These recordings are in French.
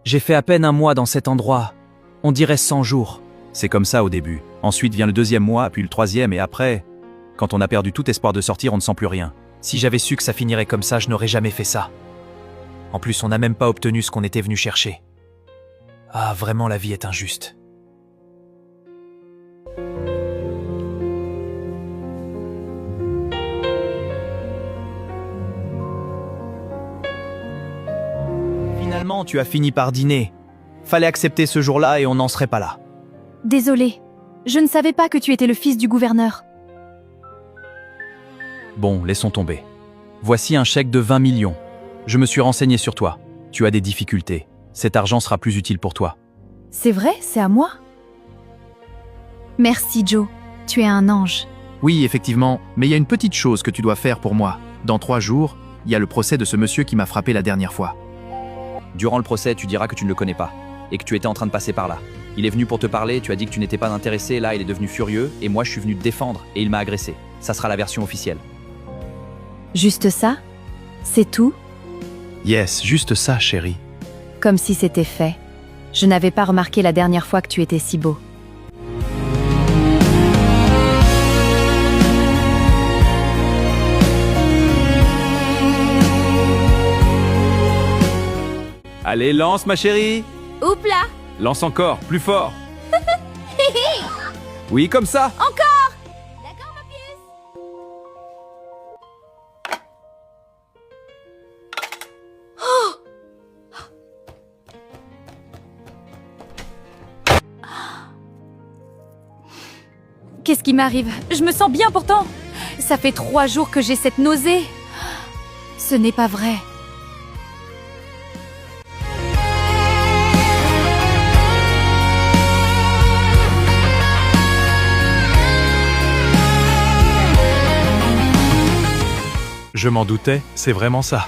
J'ai fait à peine un mois dans cet endroit. On dirait 100 jours. C'est comme ça au début. Ensuite vient le deuxième mois, puis le troisième, et après, quand on a perdu tout espoir de sortir, on ne sent plus rien. Si j'avais su que ça finirait comme ça, je n'aurais jamais fait ça. En plus, on n'a même pas obtenu ce qu'on était venu chercher. Ah, vraiment, la vie est injuste. Finalement, tu as fini par dîner. Fallait accepter ce jour-là et on n'en serait pas là. Désolée, je ne savais pas que tu étais le fils du gouverneur. Bon, laissons tomber. Voici un chèque de 20 millions. Je me suis renseigné sur toi. Tu as des difficultés. Cet argent sera plus utile pour toi. C'est vrai, c'est à moi? Merci Joe, tu es un ange. Oui, effectivement, mais il y a une petite chose que tu dois faire pour moi. Dans 3 jours, il y a le procès de ce monsieur qui m'a frappé la dernière fois. Durant le procès, tu diras que tu ne le connais pas et que tu étais en train de passer par là. Il est venu pour te parler, tu as dit que tu n'étais pas intéressé, là il est devenu furieux et moi je suis venu te défendre et il m'a agressé. Ça sera la version officielle. Juste ça? C'est tout? Yes, juste ça, chérie. Comme si c'était fait. Je n'avais pas remarqué la dernière fois que tu étais si beau. Allez, lance ma chérie. Oupla! Lance encore, plus fort. Oui, comme ça. Encore! D'accord, ma puce? Qu'est-ce qui m'arrive? Je me sens bien pourtant. Ça fait 3 jours que j'ai cette nausée. Ce n'est pas vrai. Je m'en doutais, c'est vraiment ça.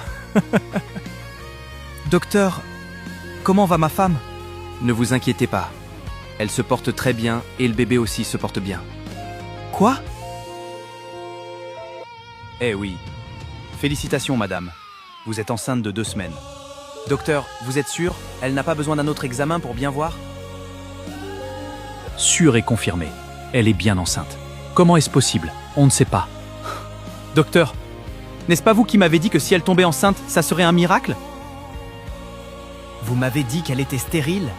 Docteur, comment va ma femme? Ne vous inquiétez pas. Elle se porte très bien et le bébé aussi se porte bien. Quoi? Eh oui. Félicitations, madame. Vous êtes enceinte de 2 semaines. Docteur, vous êtes sûr? Elle n'a pas besoin d'un autre examen pour bien voir? Sûr et confirmé. Elle est bien enceinte. Comment est-ce possible? On ne sait pas. Docteur, n'est-ce pas vous qui m'avez dit que si elle tombait enceinte, ça serait un miracle? Vous m'avez dit qu'elle était stérile?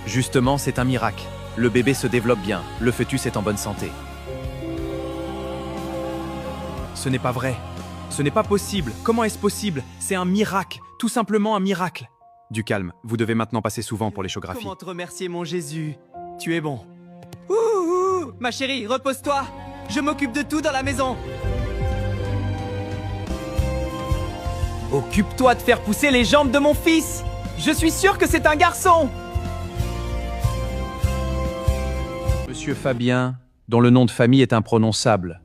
Justement, c'est un miracle. Le bébé se développe bien. Le fœtus est en bonne santé. Ce n'est pas vrai. Ce n'est pas possible. Comment est-ce possible? C'est un miracle. Tout simplement un miracle. Du calme. Vous devez maintenant passer souvent pour l'échographie. Comment te remercier, mon Jésus? Tu es bon. Ouh, ma chérie, repose-toi. Je m'occupe de tout dans la maison. Occupe-toi de faire pousser les jambes de mon fils. Je suis sûr que c'est un garçon. Monsieur Fabien, dont le nom de famille est imprononçable,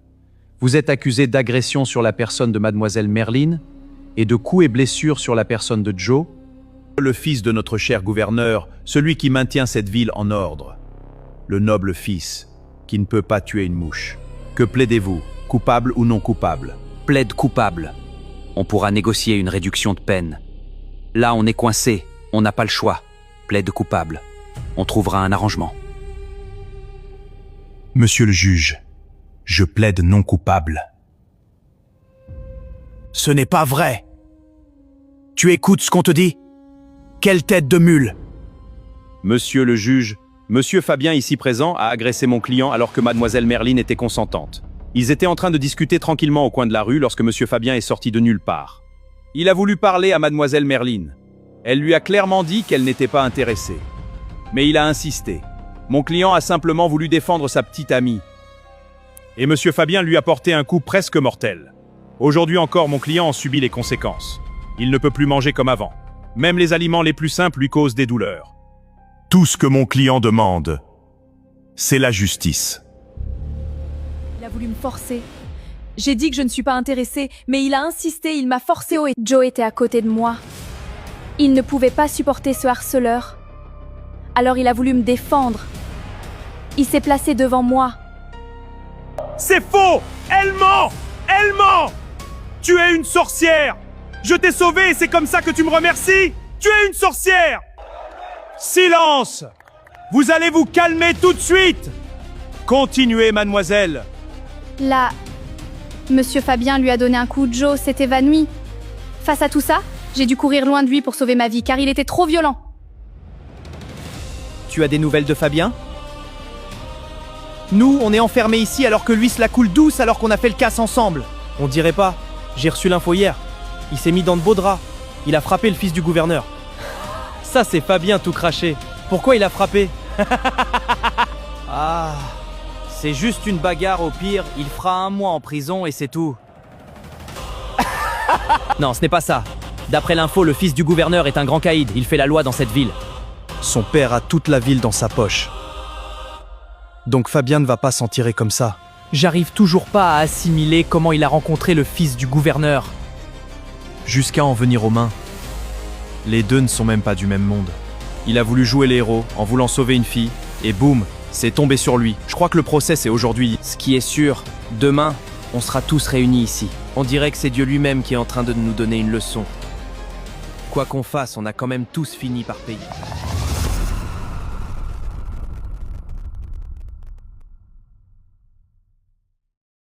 vous êtes accusé d'agression sur la personne de mademoiselle Merlin et de coups et blessures sur la personne de Joe, le fils de notre cher gouverneur, celui qui maintient cette ville en ordre. Le noble fils, qui ne peut pas tuer une mouche. Que plaidez-vous, coupable ou non coupable? Plaide coupable. On pourra négocier une réduction de peine. Là, on est coincé, on n'a pas le choix. Plaide coupable. On trouvera un arrangement. Monsieur le juge, je plaide non coupable. Ce n'est pas vrai. Tu écoutes ce qu'on te dit? Quelle tête de mule! Monsieur le juge, Monsieur Fabien ici présent a agressé mon client alors que mademoiselle Merlin était consentante. Ils étaient en train de discuter tranquillement au coin de la rue lorsque Monsieur Fabien est sorti de nulle part. Il a voulu parler à mademoiselle Merlin. Elle lui a clairement dit qu'elle n'était pas intéressée. Mais il a insisté. Mon client a simplement voulu défendre sa petite amie. Et Monsieur Fabien lui a porté un coup presque mortel. Aujourd'hui encore, mon client en subit les conséquences. Il ne peut plus manger comme avant. Même les aliments les plus simples lui causent des douleurs. Tout ce que mon client demande, c'est la justice. Il a voulu me forcer. J'ai dit que je ne suis pas intéressée, mais il a insisté, il m'a forcé au... Joe était à côté de moi. Il ne pouvait pas supporter ce harceleur. Alors il a voulu me défendre. Il s'est placé devant moi. C'est faux! Elle ment! Elle ment! Tu es une sorcière! Je t'ai sauvé et c'est comme ça que tu me remercies? Tu es une sorcière! Silence! Vous allez vous calmer tout de suite! Continuez, mademoiselle. Là, Monsieur Fabien lui a donné un coup, Joe s'est évanoui. Face à tout ça, j'ai dû courir loin de lui pour sauver ma vie, car il était trop violent. Tu as des nouvelles de Fabien? Nous, on est enfermés ici alors que lui se la coule douce alors qu'on a fait le casse ensemble. On dirait pas. J'ai reçu l'info hier. Il s'est mis dans de beaux draps. Il a frappé le fils du gouverneur. Ça, c'est Fabien tout craché. Pourquoi il a frappé? Ah, c'est juste une bagarre au pire. Il fera 1 mois en prison et c'est tout. Non, ce n'est pas ça. D'après l'info, le fils du gouverneur est un grand caïd. Il fait la loi dans cette ville. Son père a toute la ville dans sa poche. Donc Fabien ne va pas s'en tirer comme ça. J'arrive toujours pas à assimiler comment il a rencontré le fils du gouverneur. Jusqu'à en venir aux mains. Les deux ne sont même pas du même monde. Il a voulu jouer les héros en voulant sauver une fille, et boum, c'est tombé sur lui. Je crois que le procès c'est aujourd'hui. Ce qui est sûr, demain, on sera tous réunis ici. On dirait que c'est Dieu lui-même qui est en train de nous donner une leçon. Quoi qu'on fasse, on a quand même tous fini par payer.